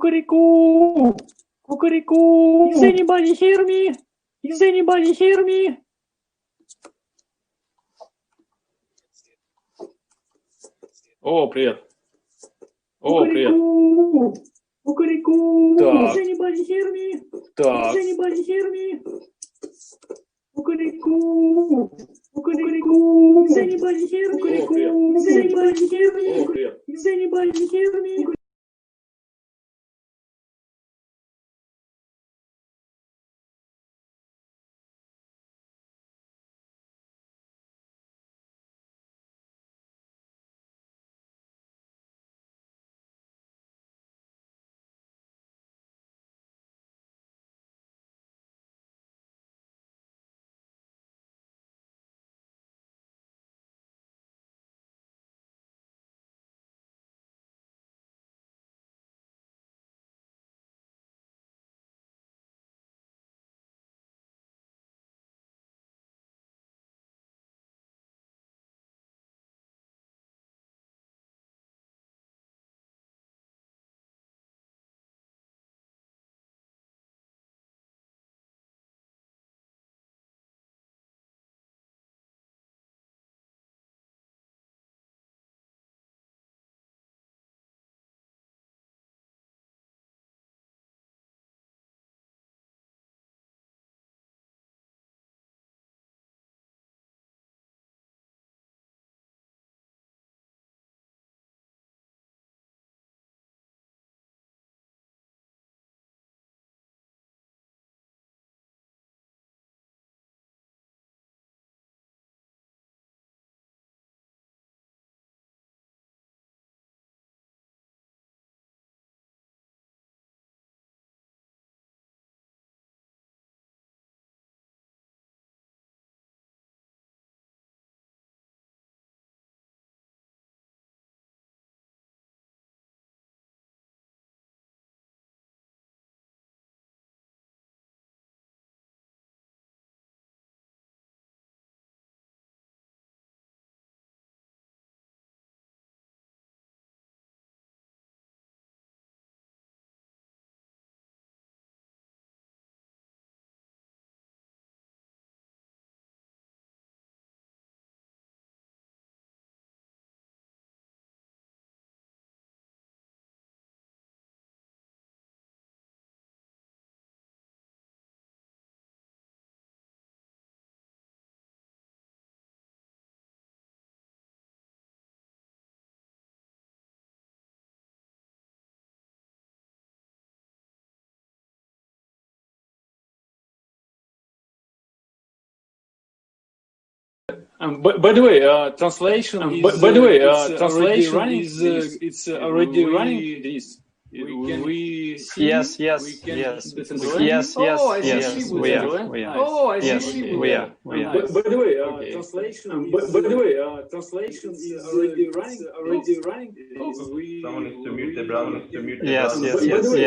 Cuckoo! Cuckoo! Is anybody hear me? Is anybody hear me? О, привет. О, привет. Cuckoo! Так. Is anybody hear me? Так. Is anybody hear me? Cuckoo! Cuckoo! Is anybody hear me? О, привет. Is anybody hear me? О, привет. Is anybody hear me? By the way, translation is running. It's already running. This. Yes. Oh, I see Yes, sheep we with are. that. We are. Oh, I see Yes, sheep with we that. are. We are. By the way, Okay. translation is already running. Someone needs to mute the browser. Yes. By the way,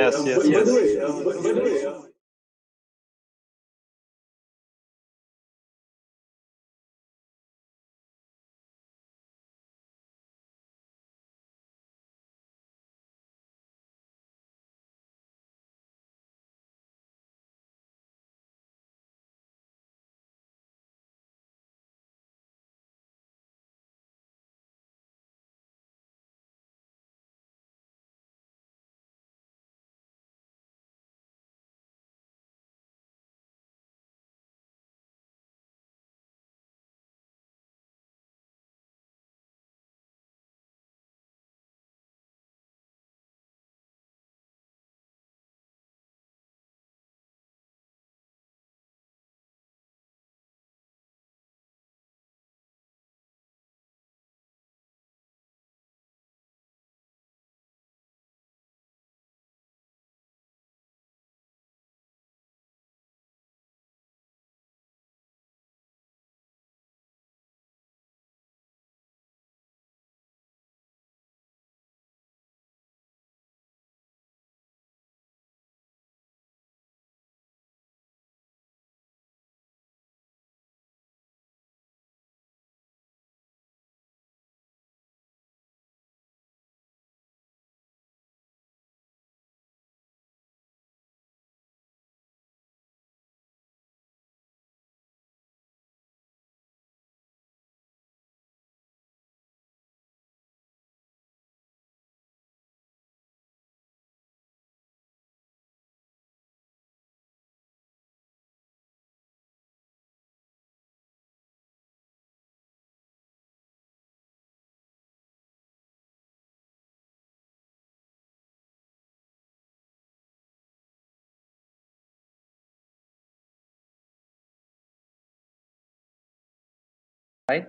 right?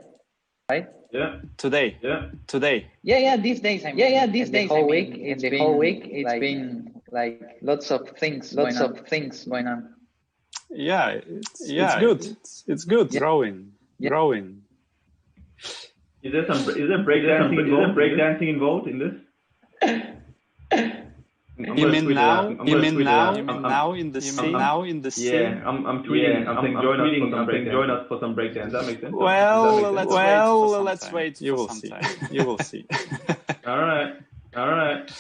Yeah. Today. Yeah. Today. Yeah, these days. These days. The whole week, it's been like lots of things going on. Yeah, it's good. It's good. Growing. Is there breakdancing involved in this? You mean now in the scene? Yeah, I'm tweeting. I'm saying join us for some breakdance. That makes sense. Well, let's wait. You will see. You will see. All right.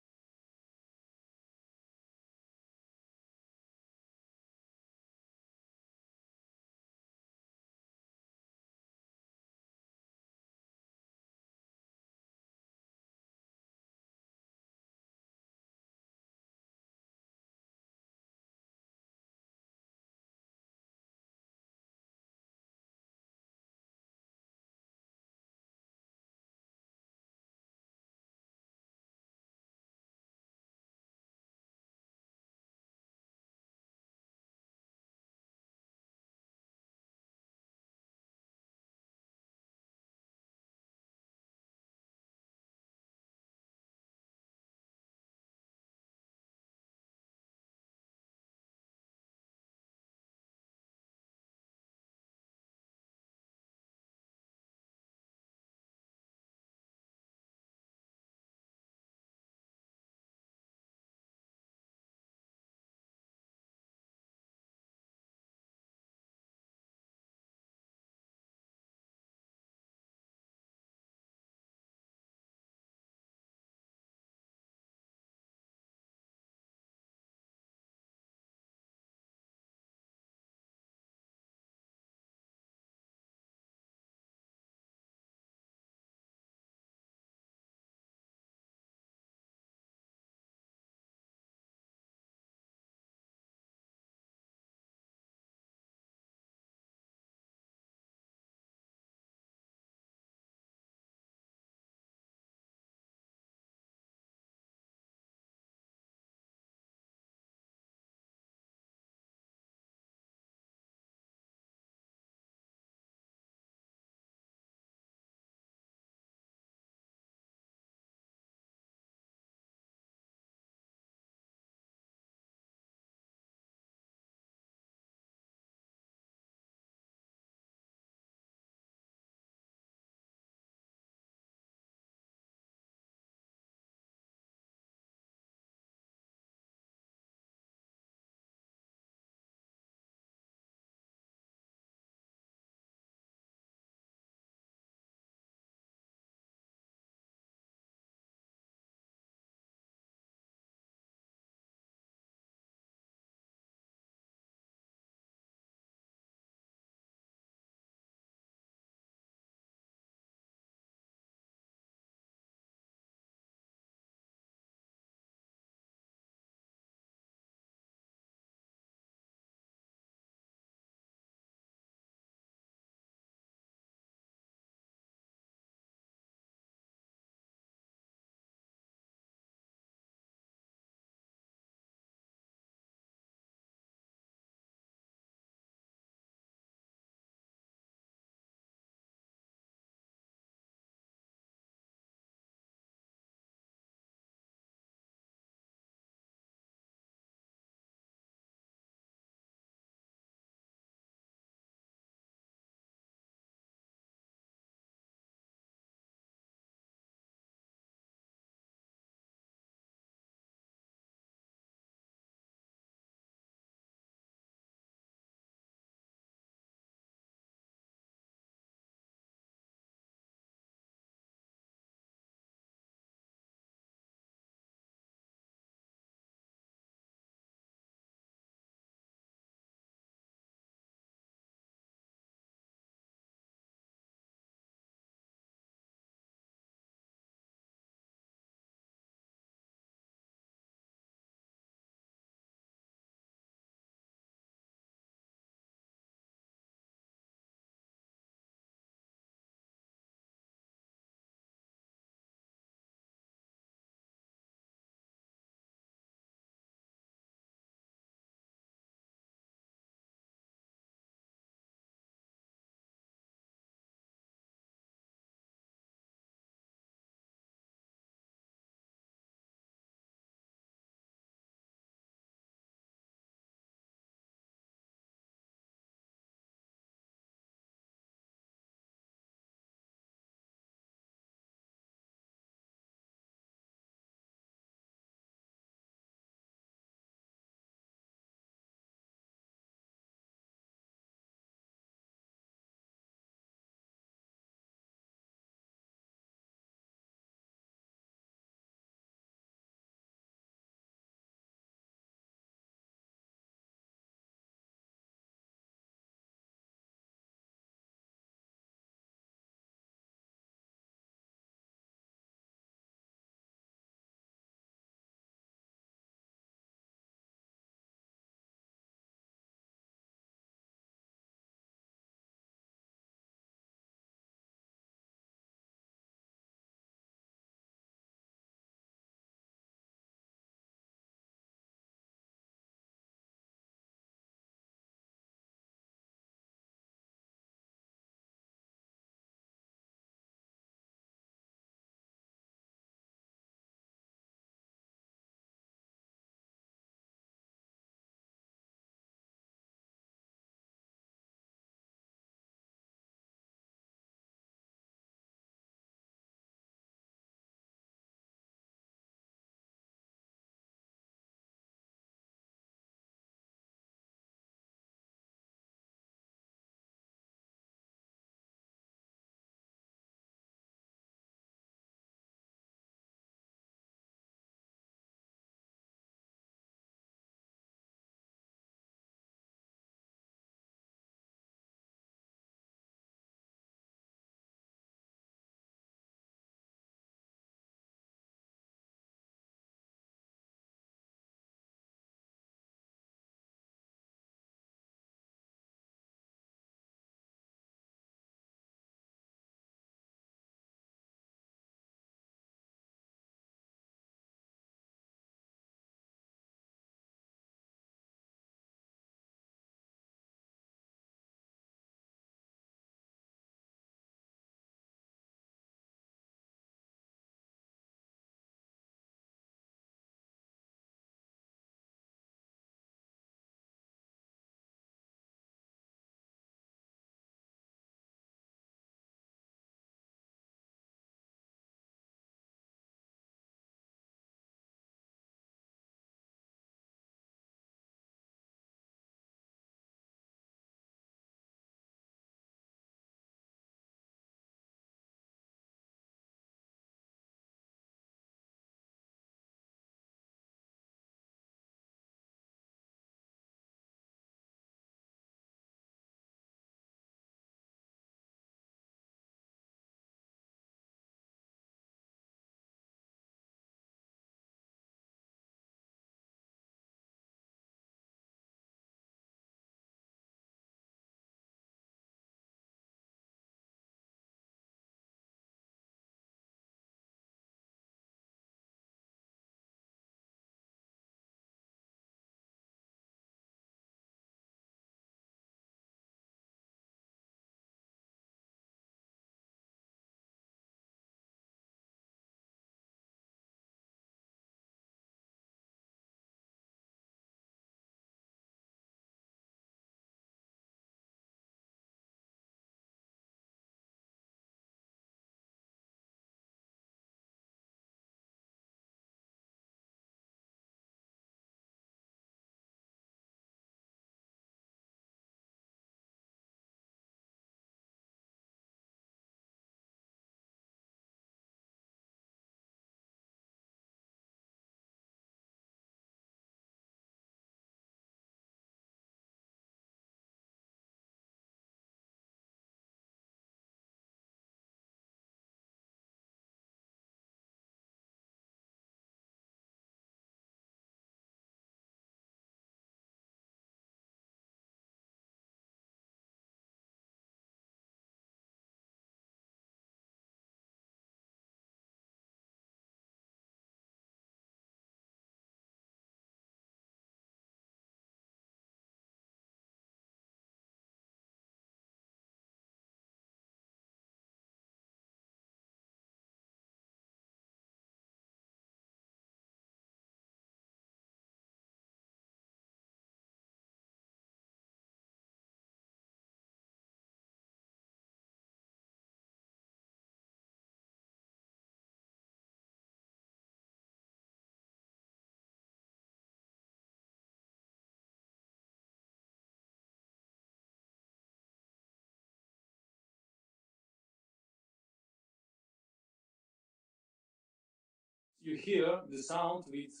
you hear the sound with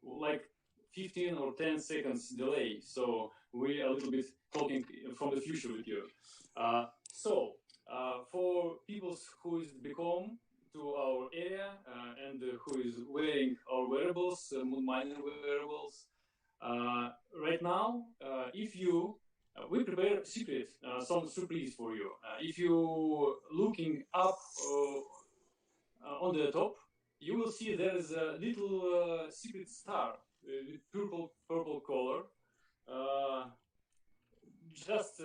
like 15 or 10 seconds delay. So we are a little bit talking from the future with you. For people who is become to our area and who is wearing our wearables, moon mining wearables, right now, if you we prepare secret some surprise for you. If you looking up on the top, you will see there is a little secret star with purple color. Just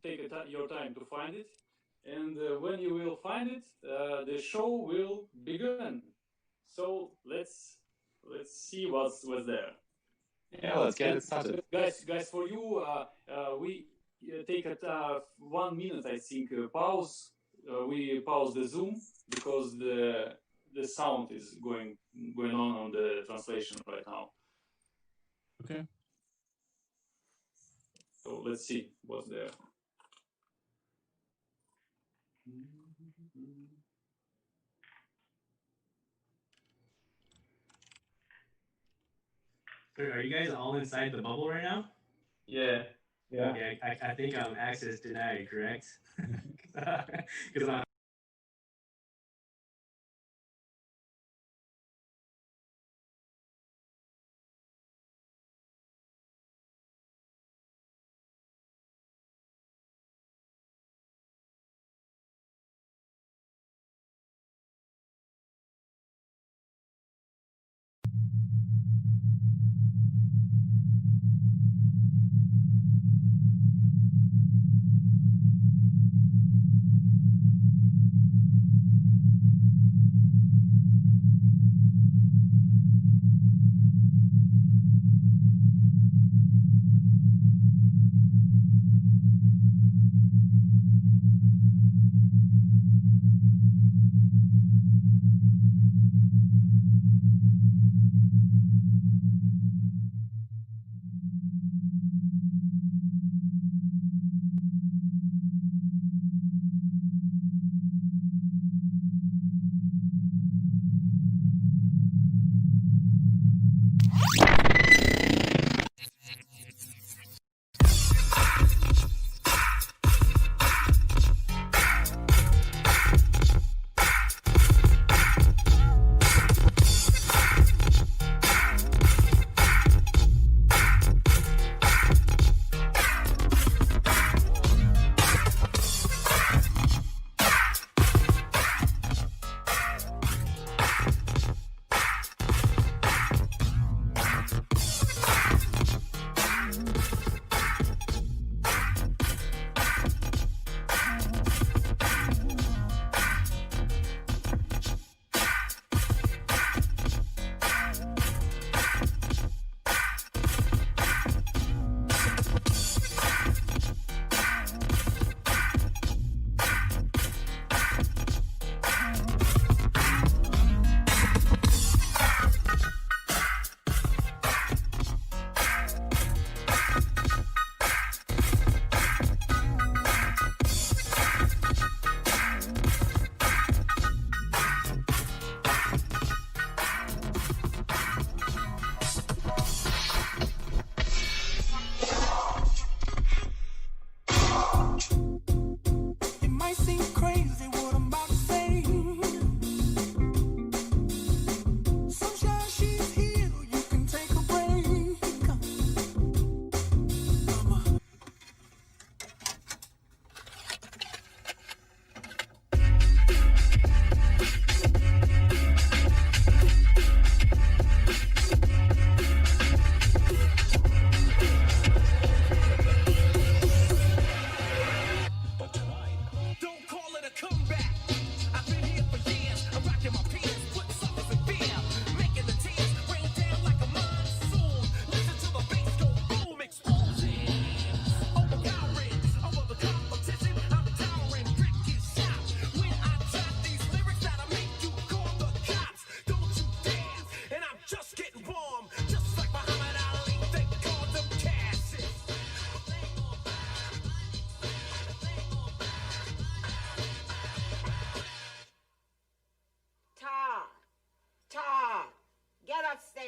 take your time to find it, and when you will find it, the show will begin. So let's see what's there. Yeah, let's get it started. Guys, for you, we take a 1 minute, I think, pause. We pause the Zoom because the sound is going on the translation right now. Okay. So let's see what's there. So are you guys all inside the bubble right now? Yeah. Okay, I think I'm access denied, correct? Because I'm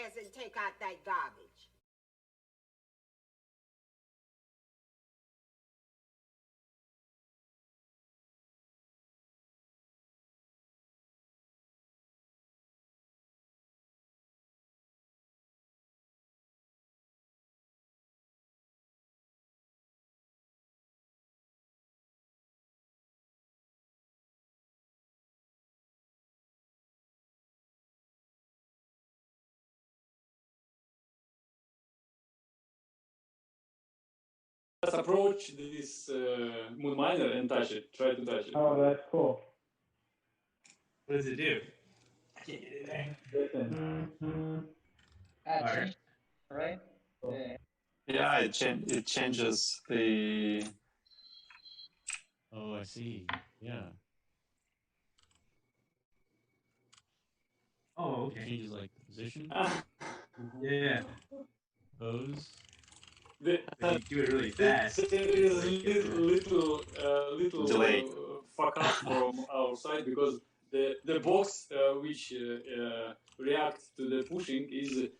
upstairs and take out that garbage. Let's approach this moon miner and touch it. Try to touch it. Oh, that's cool. What does it do? I can't get in there. Listen. Change, right? Yeah, it changes the. Oh, I see. Yeah. Oh, It okay. changes like the position, Yeah. pose. The, But you do it really fast. there is little Delay. fuck up from our side because the box which reacts to the pushing is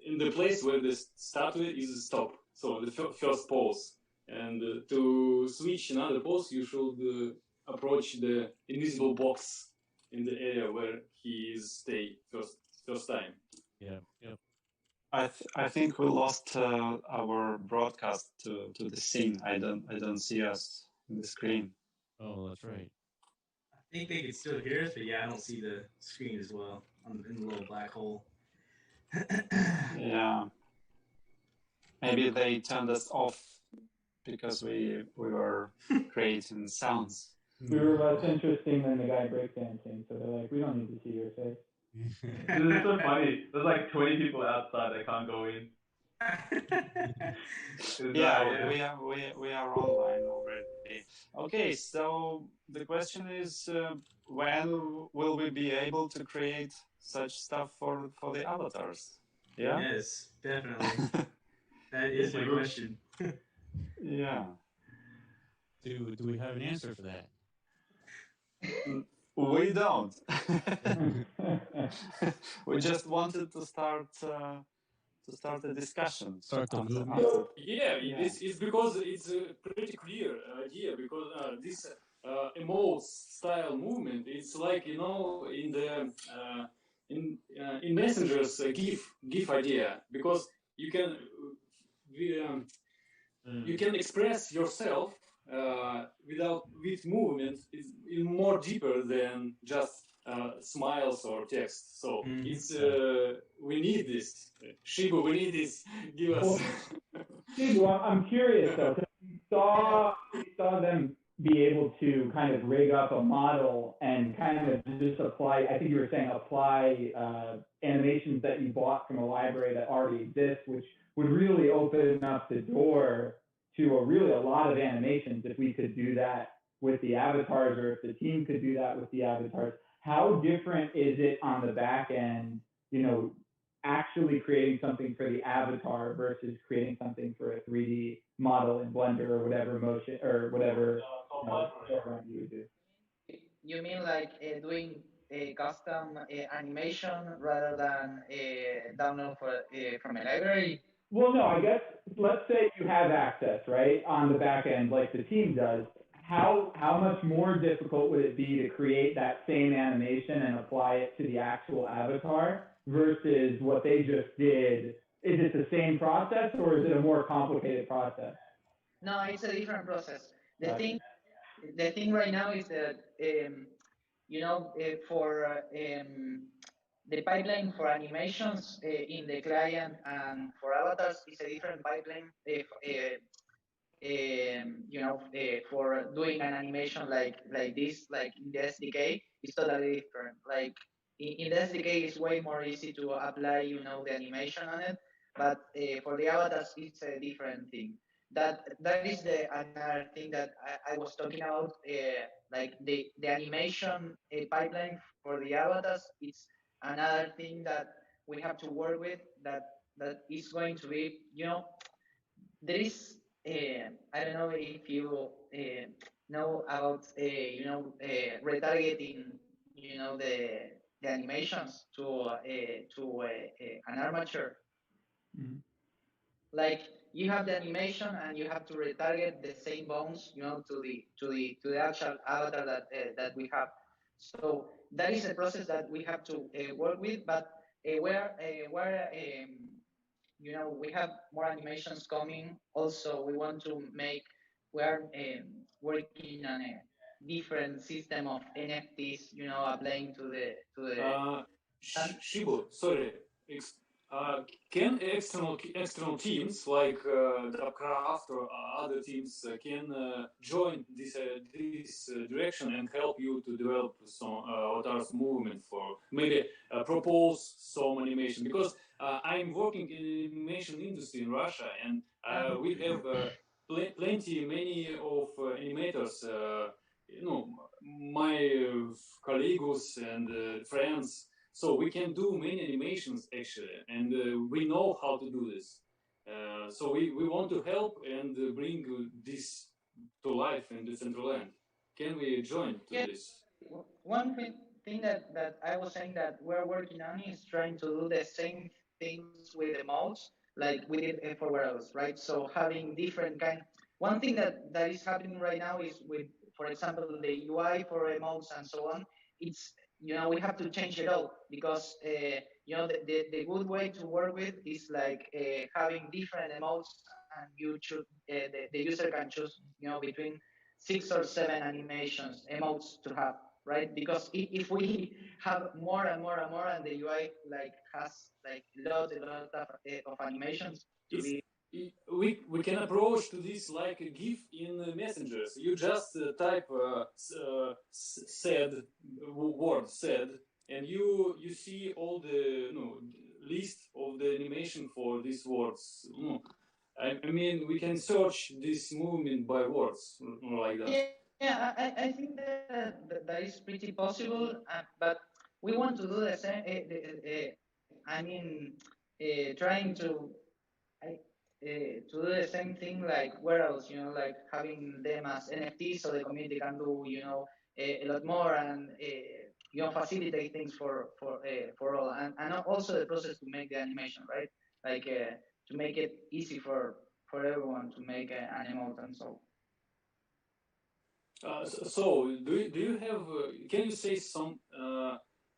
in the place where the statue is stop. So the first pose, and to switch another pose, you should approach the invisible box in the area where he is stay first time. Yeah. Yep. I think we lost our broadcast to the scene. I don't see us in the screen. Oh, that's right. I think they can still hear us, but yeah, I don't see the screen as well in the little black hole. Yeah. Maybe they turned us off because we were creating sounds. We were less interesting than the guy breakdancing, so they're like, we don't need to see your face. This is so funny. There's like 20 people outside that can't go in. Yeah, we are online already. Okay, so the question is, when will we be able to create such stuff for the avatars? Yeah. Yes, definitely. That is my question. Yeah. Do we have an answer for that? We don't. We just wanted to start a discussion. Start the movement. It's because it's a pretty clear idea because this emotes style movement. It's like in the in Messenger's GIF idea because you can you can express yourself with movement is more deeper than just smiles or text. So it's we need this. Shibu, we need this. Give us. Shibu, I'm curious though, because we saw them be able to kind of rig up a model and kind of just apply. I think you were saying apply animations that you bought from a library that already exists, which would really open up the door to a lot of animations if we could do that with the avatars, or if the team could do that with the avatars. How different is it on the back end, actually creating something for the avatar versus creating something for a 3D model in Blender or whatever motion or whatever program you would do? You mean like doing a custom animation rather than download from a library? Well, no, I guess let's say you have access, right, on the back end like the team does. How much more difficult would it be to create that same animation and apply it to the actual avatar versus what they just did? Is it the same process or is it a more complicated process? No, it's a different process. The thing right now is that for the pipeline for animations in the client and for avatars is a different pipeline. For doing an animation like this, like in the SDK, is totally different. Like in the SDK, it's way more easy to apply, the animation on it. But for the avatars, it's a different thing. That is the another thing that I was talking about. Like the animation pipeline for the avatars, it's another thing that we have to work with. That is going to be, there is. I don't know if you know about retargeting, the animations to an armature. Mhm. Like you have the animation and you have to retarget the same bones, to the actual avatar that we have. So that is a process that we have to work with, but we have more animations coming. Also, we want to make. We are working on a different system of NFTs, applying to the. Shibu, sorry. Can external teams like DappCraft or other teams can join this direction and help you to develop some avatars movement for maybe propose some animation? Because I'm working in the animation industry in Russia, and we have many of animators. My colleagues and friends, so we can do many animations actually, and we know how to do this. So we want to help and bring this to life in Decentraland. Can we join to this? One thing that I was saying that we're working on is trying to do the same things with the modes like we did for wearables, right? So having different kind. One thing that is happening right now is with, for example, the UI for emotes and so on. It's we have to change it all because the good way to work with is like having different emotes, and you choose the user can choose between 6 or 7 animations emotes to have, right? Because if we have more and more and more, and the UI like has like a lot of animations to It's be. we can approach to this like a GIF in messengers. You just type said word said, and you see all the list of the animation for these words. I mean, we can search this movement by words like that. Yeah, I think that is pretty possible, but we want to do the same. I mean, trying to do the same thing like wearables, like having them as NFTs so the community can do, a lot more, and facilitate things for all, and also the process to make the animation, right? Like to make it easy for everyone to make an emote and so. So, do you have? Can you say some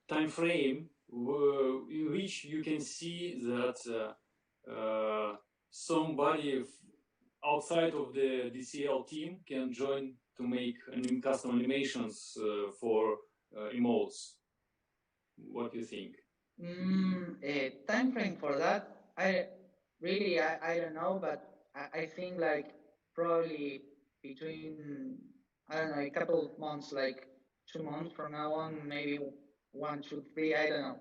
time frame in which you can see that somebody outside of the DCL team can join to make custom animations for emotes? What do you think? A time frame for that, I don't know, but I think like probably between, I don't know, a couple of months, like 2 months from now on, maybe 1, 2, 3, I don't know.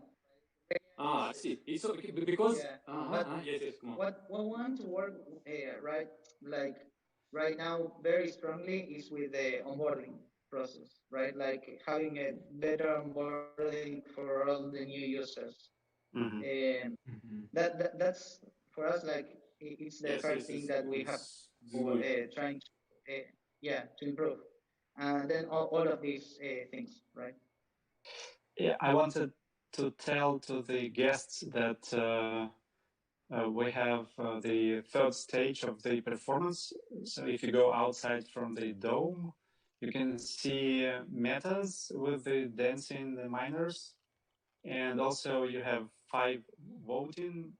I see. It's okay because Yeah, but yes, come on. what we want to work right, like right now very strongly is with the onboarding process, right? Like having a better onboarding for all the new users. Mm-hmm. That's for us like it's the first thing that we have for trying to to improve, and then all of these things, right? Yeah, I wanted to tell to the guests that we have the third stage of the performance. So if you go outside from the dome, you can see metas with the dancing miners. And also you have 5 voting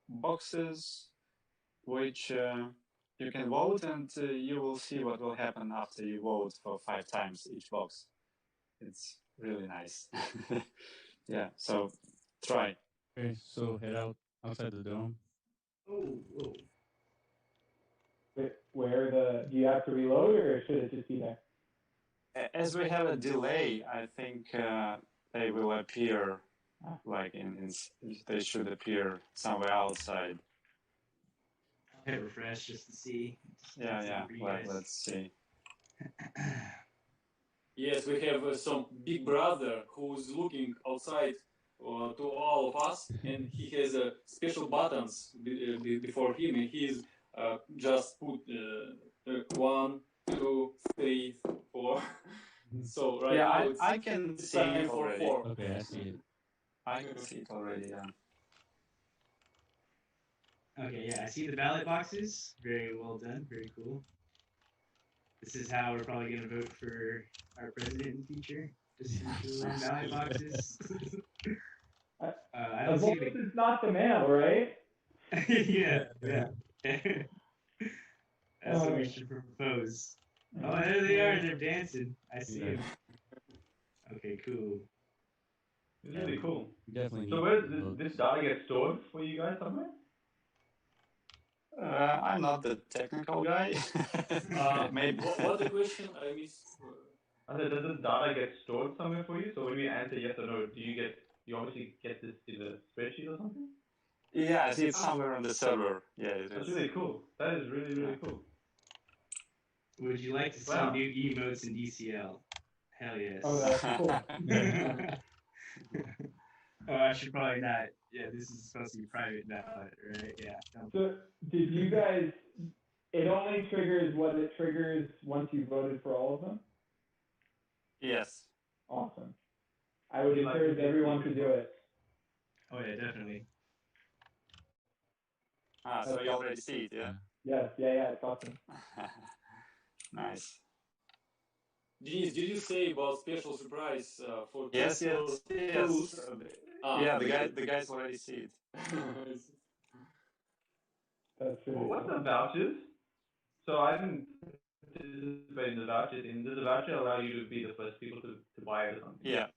boxes, which you can vote, and you will see what will happen after you vote for 5 times each box. It's really nice. Yeah, so try. Okay, so head out outside the dome. Oh, whoa. Do you have to reload or should it just be there? As we have a delay, I think they will appear like they should appear somewhere outside. I'll hit refresh just to see. Yeah. Let's see. Yes, we have some big brother who's looking outside to all of us, and he has special buttons before him, and he's just put 1, 2, 3, 4. So right now I can see time for already. 4. Okay, I see it. I can see it already. Yeah. Okay, yeah, I see the ballot boxes. Very well done. Very cool. This is how we're probably gonna vote for our president in the future. Just some ballot boxes. I don't As see long as it's not the mail, right? yeah. That's what we should propose. Oh, there they are. They're dancing. I see them. Okay, cool. It's really cool. Definitely. So where does this data get stored for you guys somewhere? I'm not the technical guy. Maybe. What the question? I missed. I said, does this data get stored somewhere for you? So when we answer yes or no, you obviously get this in a spreadsheet or something? Yeah, I see it's somewhere on the server. Yeah, it is. That's really cool. That is really, really cool. Would you like to see new emotes in DCL? Hell yes. Oh, that's cool. Oh, I should probably not. Yeah, this is supposed to be private ballot, right? Yeah. So did you guys, it only triggers what it triggers once you voted for all of them? Yes. Awesome. I would encourage everyone to do it. Oh yeah, definitely. So you already see it, yeah? Yes, yeah, it's awesome. Nice. Denise, did you say about special surprise for Yes. tools? Yeah, the guys already see it. That's really What's cool. the vouchers? So I didn't participate in the vouchers. Does the voucher allow you to be the first people to buy it or something? Yeah.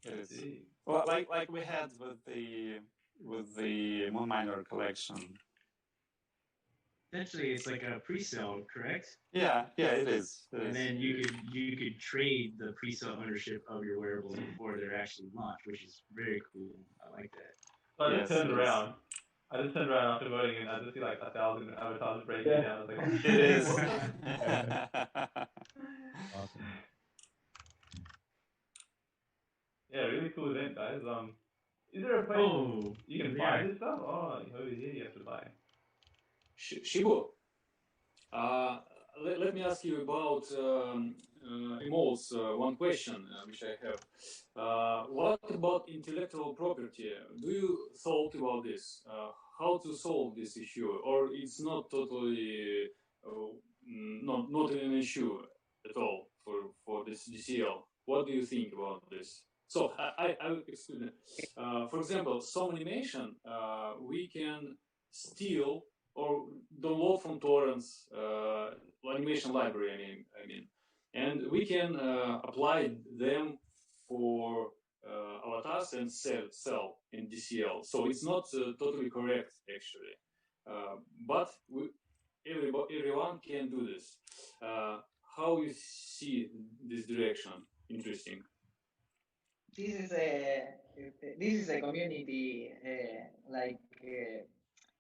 It is. Well, like we had with the Moon Miner collection. Essentially, it's like a pre-sale, correct? Yeah, it is. And then you could trade the pre-sale ownership of your wearables before they're actually launched, which is very cool. I like that. So I just turned around. After voting and I just see like 1,000 avatars breaking down. I was like, oh, It is. Awesome. Yeah, really cool event, guys. Is there a place you can buy this stuff? Oh, over here you have to buy. Shibu, let me ask you about emotes. One question which I have. What about intellectual property? Do you thought about this? How to solve this issue, or it's not totally not an issue at all for this DCL? What do you think about this? So I will explain it. For example, some animation we can steal or download from torrents, animation library, I mean, and we can apply them for avatars and sell in DCL. So it's not totally correct actually, but everyone can do this. How you see this direction? Interesting. This is a community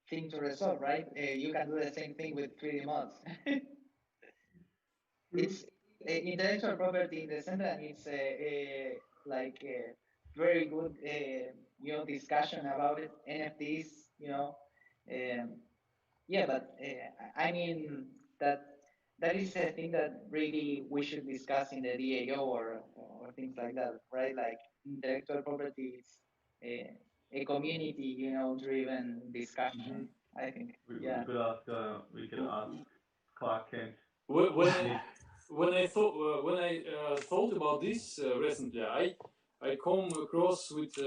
thing to resolve, right? You can do the same thing with 3D mods. It's intellectual property in the center, and it's very good discussion about it. NFTs, but I mean that is a thing that really we should discuss in the DAO or things like that, right? Like intellectual property is a community, driven discussion. I think. We could ask Clark Kent. When I thought about this recently, I come across with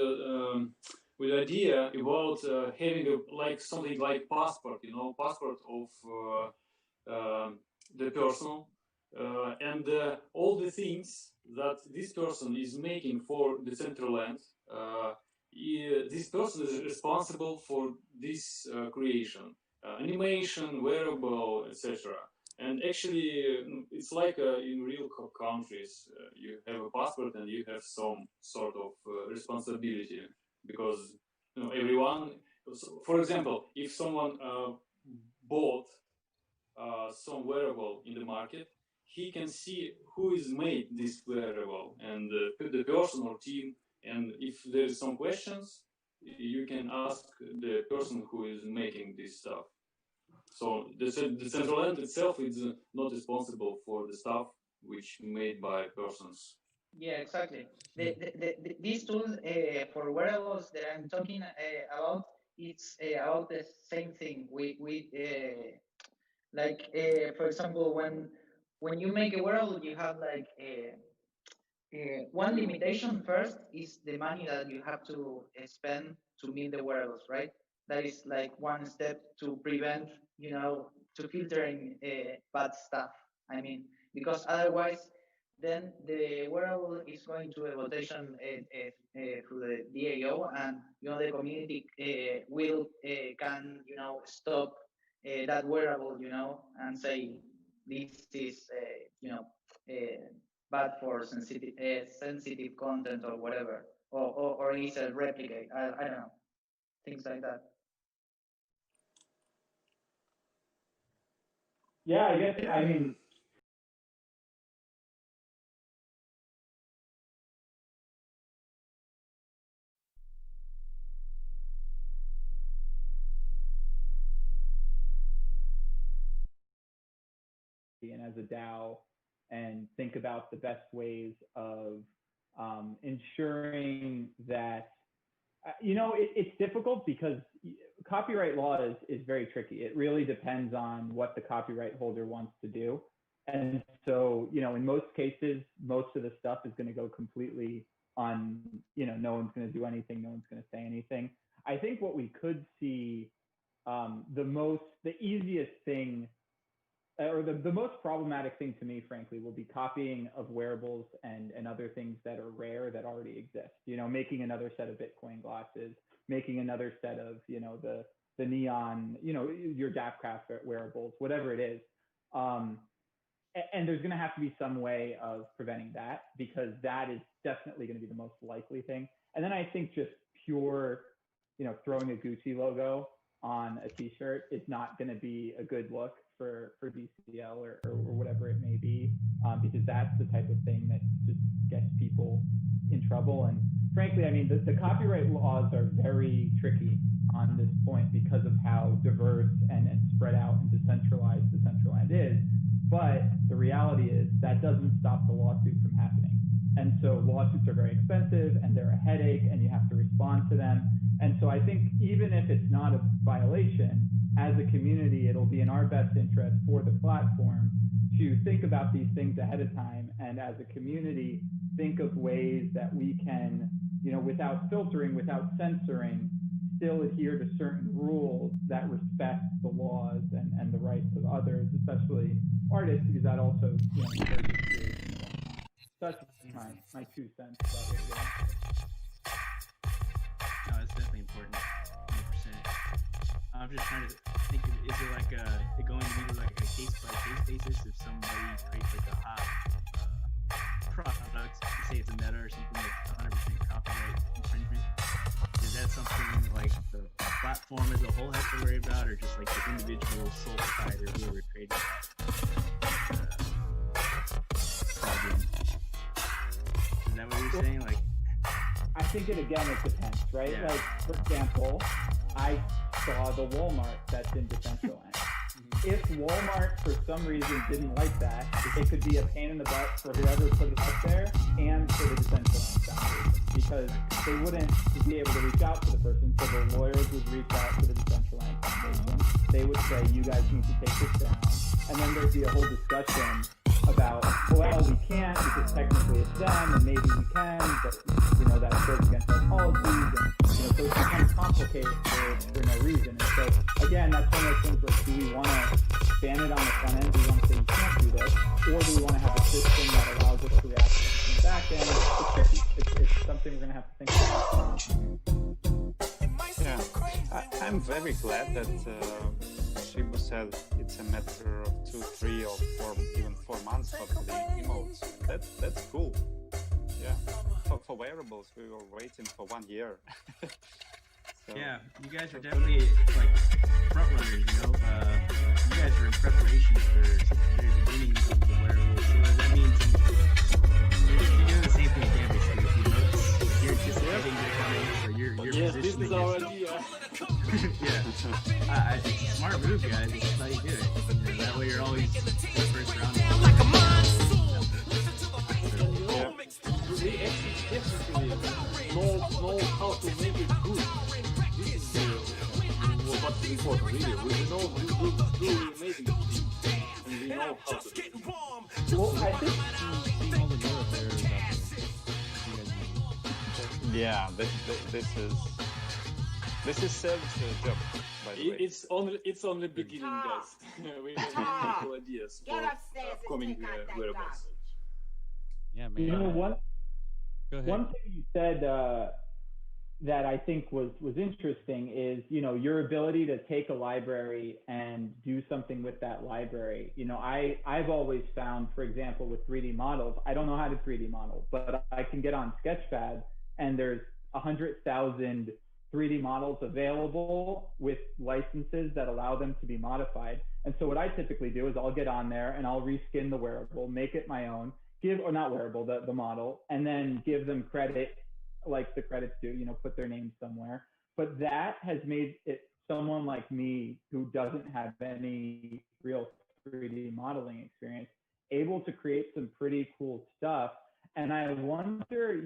idea about having something like passport, passport of the person and all the things that this person is making for the central land. This person is responsible for this creation, animation, wearable, etc. And actually, it's like in real countries, you have a passport and you have some sort of responsibility because everyone. So, for example, if someone bought some wearable in the market, he can see who is made this wearable and the person or team. And if there is some questions, you can ask the person who is making this stuff. So the central end itself is not responsible for the stuff which made by persons. Yeah, exactly. These tools for wearables that I'm talking about, it's about the same thing. For example, when you make a wearable, you have like one limitation first is the money that you have to spend to meet the wearables, right? That is like one step to prevent, to filtering bad stuff. I mean, because otherwise, then the wearable is going to a votation through the DAO, and the community will can stop that wearable, and say this is bad for sensitive content or whatever, or is a replicate. I don't know, things like that. Yeah, I guess, I mean, and as a DAO, and think about the best ways of ensuring that, it's difficult because copyright law is very tricky. It really depends on what the copyright holder wants to do. And so, in most cases, most of the stuff is going to go completely on, no one's going to do anything, no one's going to say anything. I think what we could see, the easiest thing, or the most problematic thing to me, frankly, will be copying of wearables and other things that are rare that already exist. Making another set of Bitcoin glasses, making another set of, the neon, your DappCraft wearables, whatever it is. And there's going to have to be some way of preventing that, because that is definitely going to be the most likely thing. And then I think just pure, throwing a Gucci logo on a t-shirt is not going to be a good look for DCL or whatever it may be, because that's the type of thing that just gets people in trouble. And frankly, I mean, the copyright laws are very tricky on this point because of how diverse and spread out and decentralized Decentraland is. But the reality is that doesn't stop the lawsuit from happening. And so lawsuits are very expensive and they're a headache and you have to respond to them. And so I think even if it's not a violation, as a community, it'll be in our best interest for the platform to think about these things ahead of time, and as a community, think of ways that we can, without filtering, without censoring, still adhere to certain rules that respect the laws and the rights of others, especially artists, because that also, encourages creation. So that's my 2 cents about it. No, it's definitely important. 100%. I'm just trying to think of, is it like going to be like a case by case basis if somebody creates like a hot product, say it's a meta or something that's 100% copyright infringement? Is that something like the platform as a whole has to worry about, or just like the individual sole proprietor whoever created that problem? Is that what you're saying? Like, I think it depends, right? Yeah. Like, for example, I saw the Walmart that's in Decentraland. If Walmart, for some reason, didn't like that, it could be a pain in the butt for whoever put it up there and for the Decentraland Foundation, because they wouldn't be able to reach out to the person. So the lawyers would reach out to the Decentraland Foundation. They would say, you guys need to take this down. And then there'd be a whole discussion about, well, we can't because technically it's them, and maybe we can, but that goes against our policies, and so it becomes complicated for no reason. And so again, that's one of those things where, do we want to ban it on the front end? Do we want to say you can't do this, or do we want to have a system that allows us to react in the back end? It's tricky. It's something we're going to have to think about. Yeah, I'm very glad that Shibu said it's a matter of 2, 3, or 4, even 4 months for the emotes. That's cool. Yeah, for wearables, we were waiting for 1 year. So, yeah, you guys are definitely like front runners. You guys are in preparation for the very beginning of the wearables. So that means you're doing the same thing again, basically. With your notes, you're anticipating their coming, so you're positioning yourself. Yeah, it's a smart move, guys. This is how you do it. That way, you're always the first round. yeah. they actually technically know how to make it good. This is what's important, really. We know do amazing things, and we know how to do it. Well, I think Seeing all the thoroughfares out there. You guys know. Yeah, this is Seb's job, by the way. It's only beginning, guys. We have many cool ideas for Get upstairs and upcoming take out that wearables. garbage. Yeah, man. you know Go ahead. one thing you said that I think was interesting is, your ability to take a library and do something with that library. I've always found, for example, with 3D models, I don't know how to 3D model, but I can get on Sketchpad and there's 100,000 3D models available with licenses that allow them to be modified. And so what I typically do is I'll get on there and I'll reskin the wearable, make it my own, or not wearable, the model, and then give them credit like the credits do, put their name somewhere. But that has made it someone like me who doesn't have any real 3D modeling experience able to create some pretty cool stuff. And I wonder,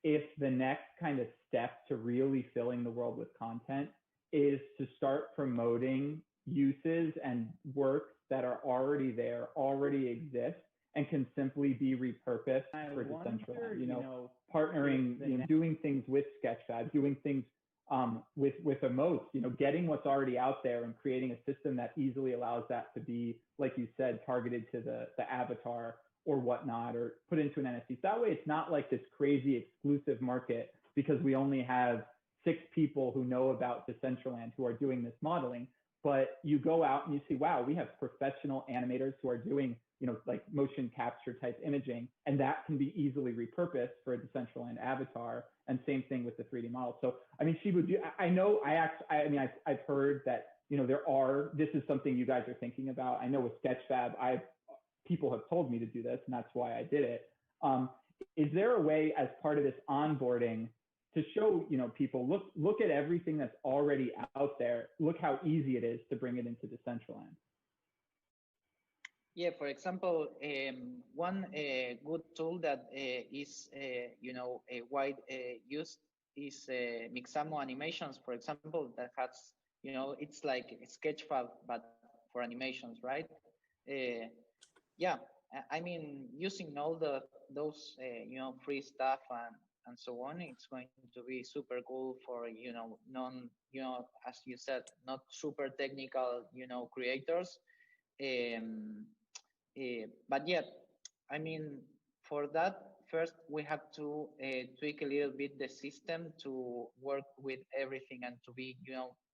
if the next kind of step to really filling the world with content is to start promoting uses and works that are already there, already exist, and can simply be repurposed for Decentraland. Partnering, doing things with Sketchfab, doing things with emotes, getting what's already out there and creating a system that easily allows that to be, like you said, targeted to the avatar or whatnot, or put into an NFT. So that way it's not like this crazy exclusive market because we only have 6 people who know about Decentraland who are doing this modeling. But you go out and you see, wow, we have professional animators who are doing, like motion capture type imaging, and that can be easily repurposed for a Decentraland avatar. And same thing with the 3D model. So, Shibu, I know I've heard that, this is something you guys are thinking about. I know with Sketchfab, people have told me to do this, and that's why I did it. Is there a way as part of this onboarding to show, people, look at everything that's already out there. Look how easy it is to bring it into Decentraland. Yeah, for example, one good tool that is, wide used is Mixamo Animations, for example, that has, it's like Sketchfab, but for animations, right? Yeah, using all those free stuff and so on, it's going to be super cool for as you said, not super technical creators. But yeah, for that, first we have to tweak a little bit the system to work with everything and to be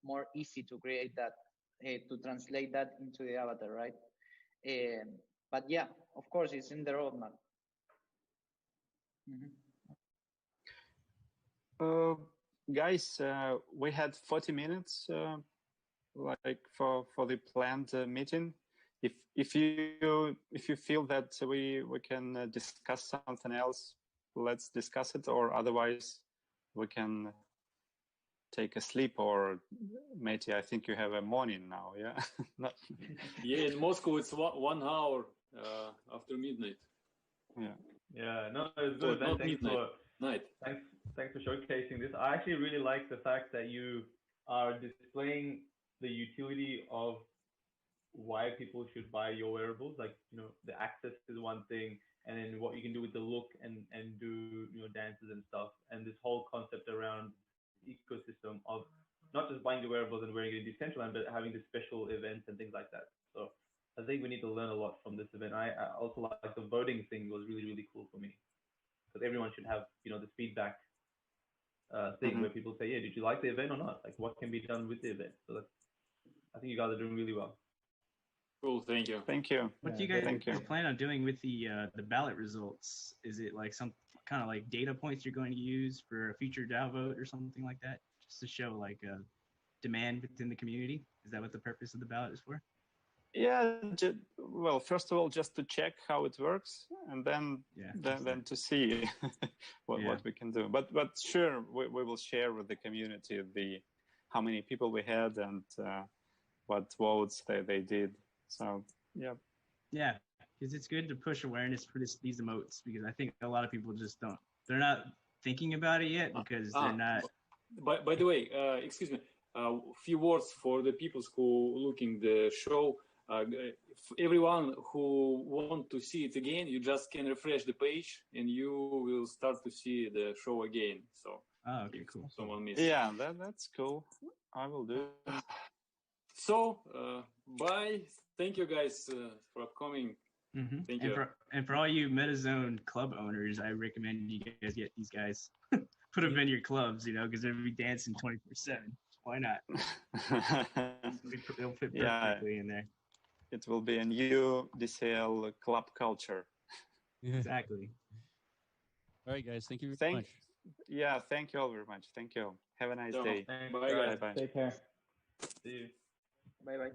more easy to create that, to translate that into the avatar, right? But yeah, of course, it's in the roadmap. Guys, we had 40 minutes for the planned meeting. If you feel that we can discuss something else, let's discuss it, or otherwise we can take a sleep. Or Matey, I think you have a morning now, yeah? Yeah, in Moscow it's 1 hour after midnight. Yeah, no, it's good. Not Thanks midnight, night. Thanks for showcasing this. I actually really like the fact that you are displaying the utility of why people should buy your wearables. Like, the access is one thing, and then what you can do with the look and do, dances and stuff. And this whole concept around the ecosystem of not just buying the wearables and wearing it in Decentraland, but having the special events and things like that. So I think we need to learn a lot from this event. I also like the voting thing was really, really cool for me, because everyone should have, this feedback thing where people say, yeah, did you like the event or not? Like, what can be done with the event? So I think you guys are doing really well. Cool, thank you. Thank you. What do you guys plan on doing with the ballot results? Is it like some kind of like data points you're going to use for a future DAO vote or something like that, just to show like a demand within the community? Is that what the purpose of the ballot is for? Yeah, well, first of all, just to check how it works, and then to see what we can do. But sure, we will share with the community how many people we had and what votes they did. So yeah. because it's good to push awareness for these emotes, because I think a lot of people just don't. They're not thinking about it yet because they're not. By the way, excuse me. Few words for the people who looking the show. Everyone who want to see it again, you just can refresh the page and you will start to see the show again. So, Oh, okay, cool. Someone missed. Yeah, that's cool. I will do it. So, bye. Thank you guys for coming. Mm-hmm. Thank you. And for all you MetaZone club owners, I recommend you guys get these guys. Put them in your clubs, because they'll be dancing 24/7. Why not? They'll fit perfectly in there. It will be a new DCL club culture. Exactly. All right, guys. Thank you very much. Yeah, thank you all very much. Thank you. Have a nice day. Bye, guys. Bye. Take care. See you. Bye bye.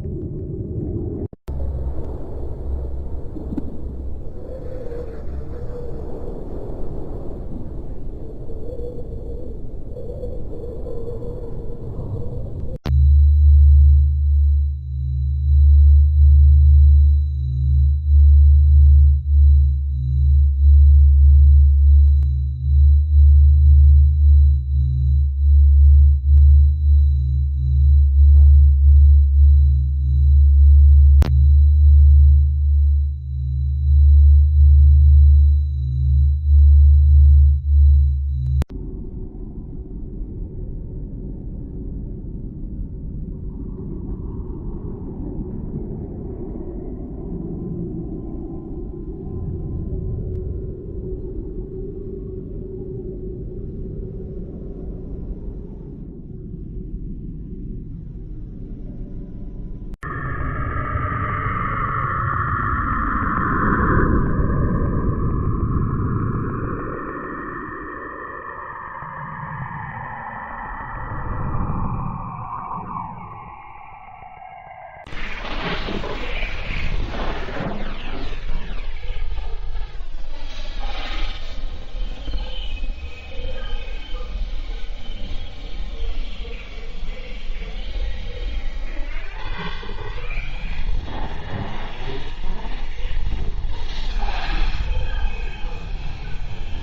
you